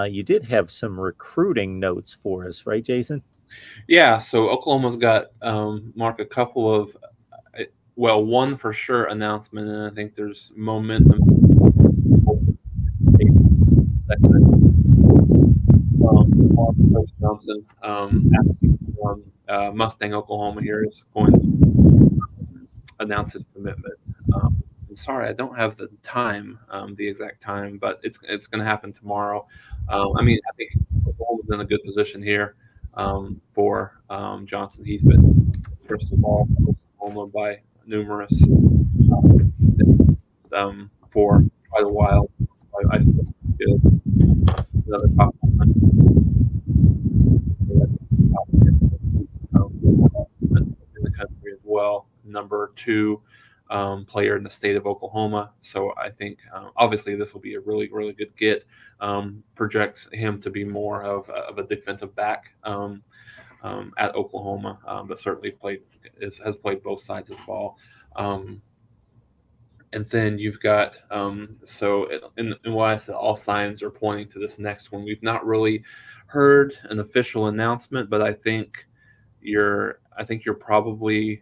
You did have some recruiting notes for us, right, Jason? Yeah, so Oklahoma's got Mark a couple of one for sure announcement, and I think there's momentum. Coach Johnson, from Mustang, Oklahoma, here is going to announce his commitment. Sorry, I don't have the time, the exact time, but it's going to happen tomorrow. I think Oklahoma's in a good position here for Johnson. He's been crystal ball for Oklahoma by numerous for quite a while. I feel good. Another top 100 in the country as well. Number two player in the state of Oklahoma. So I think obviously this will be a really, really good get. Projects him to be more of a defensive back at Oklahoma, but certainly has played both sides of the ball. And then you've got in why I said all signs are pointing to this next one. We've not really heard an official announcement, but I think you're probably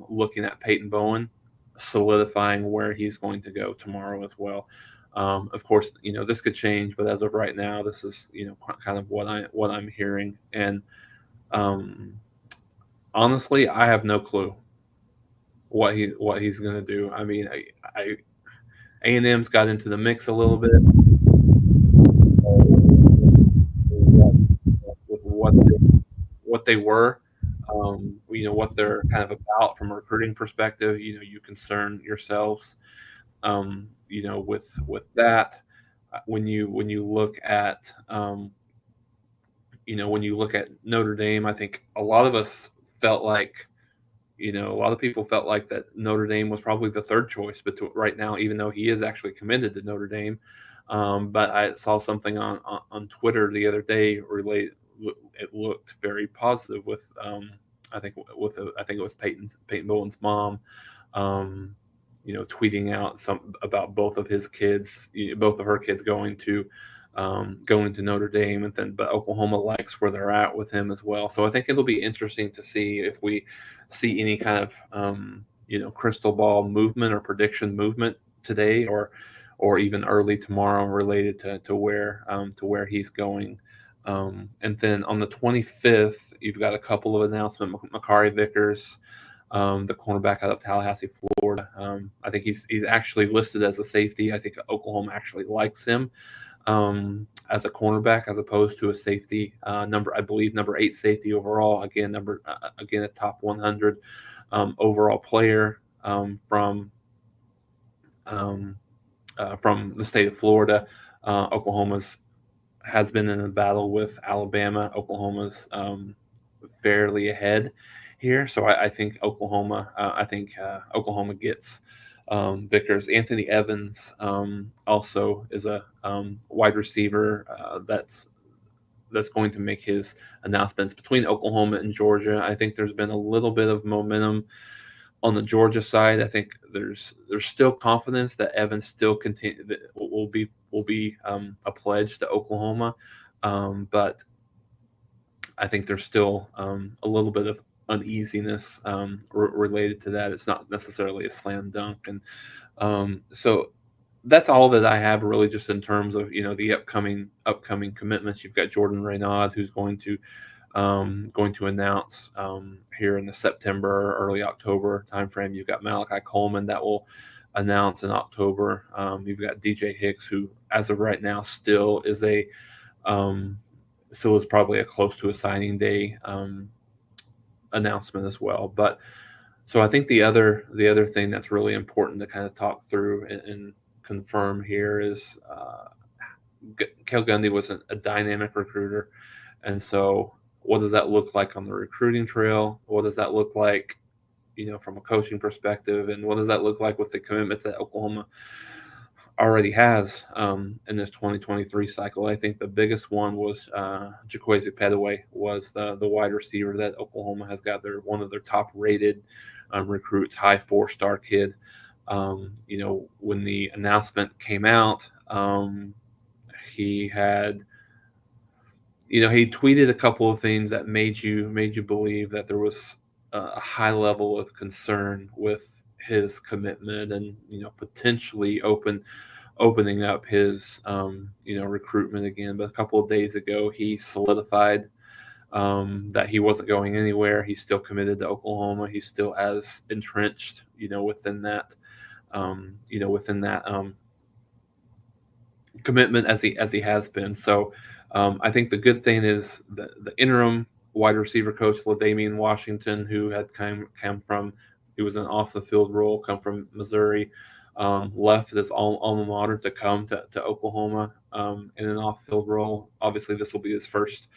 looking at Peyton Bowen solidifying where he's going to go tomorrow as well. Of course, this could change, but as of right now, this is kind of what I'm hearing. And honestly, I have no clue what he's going to do. I mean, A&M's got into the mix a little bit with what they were. What they're kind of about from a recruiting perspective. You concern yourselves, with that. When you look at, when you look at Notre Dame, I think a lot of us felt like, a lot of people felt like that Notre Dame was probably the third choice right now, even though he is actually committed to Notre Dame. But I saw something on Twitter the other day it looked very positive with I think it was Peyton Bowen's mom, tweeting out about both of her kids going to Notre Dame, but Oklahoma likes where they're at with him as well. So I think it'll be interesting to see if we see any kind of crystal ball movement or prediction movement today or even early tomorrow related to where he's going. And then on the 25th, you've got a couple of announcements. Makari Vickers, the cornerback out of Tallahassee, Florida. I think he's actually listed as a safety. I think Oklahoma actually likes him as a cornerback as opposed to a safety. Number 8 safety overall. Again, a top 100 overall player from the state of Florida. Oklahoma's has been in a battle with Alabama. Oklahoma's fairly ahead here, so I think Oklahoma. Oklahoma gets Vickers. Anthony Evans also is a wide receiver that's going to make his announcements between Oklahoma and Georgia. I think there's been a little bit of momentum on the Georgia side. I think there's still confidence that Evans still will be a pledge to Oklahoma, but I think there's still a little bit of uneasiness related to that. It's not necessarily a slam dunk, and so that's all that I have really, just in terms of the upcoming commitments. You've got Jordan Raynaud, who's going to announce here in the September, early October timeframe. You've got Malachi Coleman that will announce in October. You've got DJ Hicks, who, as of right now, still is probably a close to a signing day announcement as well. But so I think the other thing that's really important to kind of talk through and confirm here is Cale Gundy was a dynamic recruiter, and so what does that look like on the recruiting trail? What does that look like, from a coaching perspective, and what does that look like with the commitments that Oklahoma already has in this 2023 cycle? I think the biggest one was Jaquazi Petaway was the wide receiver that Oklahoma has got one of their top rated recruits, high 4-star kid. When the announcement came out, he had he tweeted a couple of things that made you believe that there was a high level of concern with his commitment and potentially opening up his recruitment again. But a couple of days ago, he solidified that he wasn't going anywhere. He's still committed to Oklahoma. He's still as entrenched, within that, within that commitment as he has been. So I think the good thing is the interim wide receiver coach, LaDamian Washington, who had come from, he was an off the field role, come from Missouri, left this alma mater to come to Oklahoma in an off field role. Obviously, this will be his first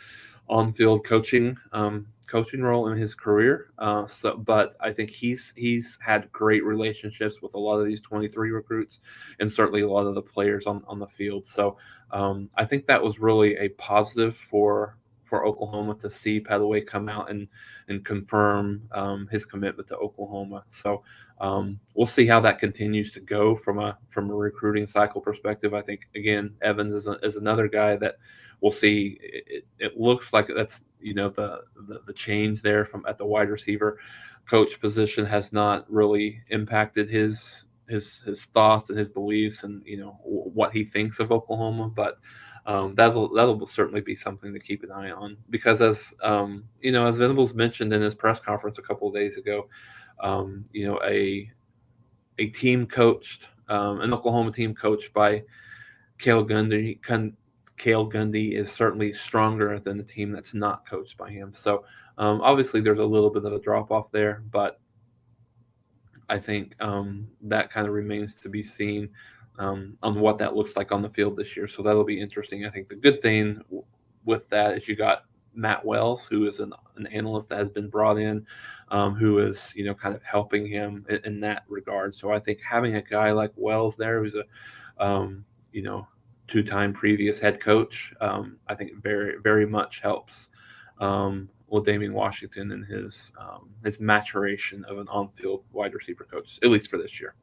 on field coaching role in his career. But I think he's had great relationships with a lot of these 23 recruits, and certainly a lot of the players on the field. So I think that was really a positive for Oklahoma to see Pettaway come out and confirm his commitment to Oklahoma. So we'll see how that continues to go from a recruiting cycle perspective. I think again, Evans is another guy that we'll see. It looks like that's the change there from at the wide receiver coach position has not really impacted his thoughts and his beliefs and what he thinks of Oklahoma, but that'll certainly be something to keep an eye on, because as as Venables mentioned in his press conference a couple of days ago, a team coached, an Oklahoma team coached by Cale Gundy. Cale Gundy is certainly stronger than the team that's not coached by him. So obviously there's a little bit of a drop off there, but I think that kind of remains to be seen on what that looks like on the field this year. So that'll be interesting. I think the good thing with that is you got Matt Wells, who is an analyst that has been brought in, who is kind of helping him in that regard. So I think having a guy like Wells there, who's a two-time previous head coach, I think very, very much helps LaDamian Washington and his maturation of an on-field wide receiver coach, at least for this year.